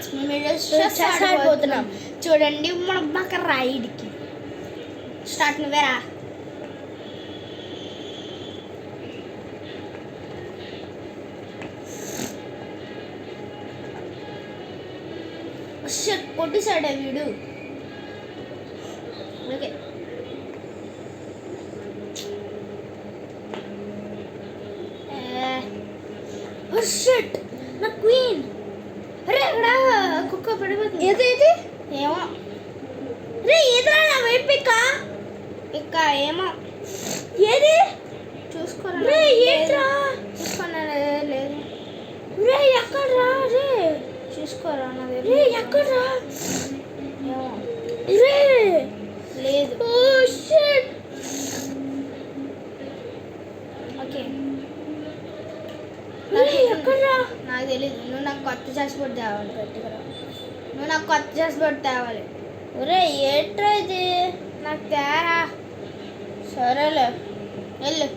friends మేము chess ఆడిపోతున్నాం చూడండి మనం మాకు రైడ్కి స్టార్ట్ నువ్వేరా కొట్టేశాడే వీడు ఓకే షట్ నా క్వీన్ అరే అక్కడ కుక్క పడిపోతుంది ఏది ఏమో రే ఏదో నా వైపు పిక్క ఏమో ఏది చూసుకోరా రే ఏంట్రా చూసుకోనా లేదు రే ఎక్కడ్రా రే చూసుకోరా నా రే ఎక్కడ్రా ఏమో రే లేదు ఓ షట్ ఓకే నాకు తెలీదు నువ్వు నాకు కొత్త చేసిపోటు తేవాలి గట్టిగా నువ్వు నాకు కొత్త చేసిపోటు తేవాలి ఒరే ఏంట్రా ఇది నాకు తేరా సరేలే వెళ్ళు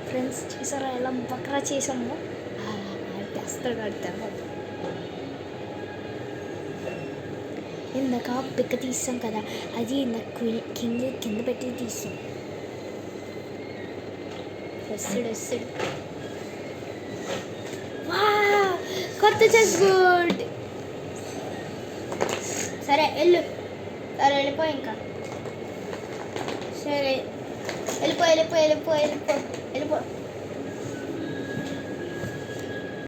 ఫ్రెండ్స్ చూసారా ఎలా బక్రా చేసాము తెస్తాడు ఆడతాను ఇందాక పిక్క తీస్తాం కదా అది నాకు కింద పెట్టి తీస్తాం వస్తాడు కొత్త చెస్ గుడ్ సరే వెళ్ళు సరే వెళ్ళిపో ఇంకా సరే వెళ్ళిపో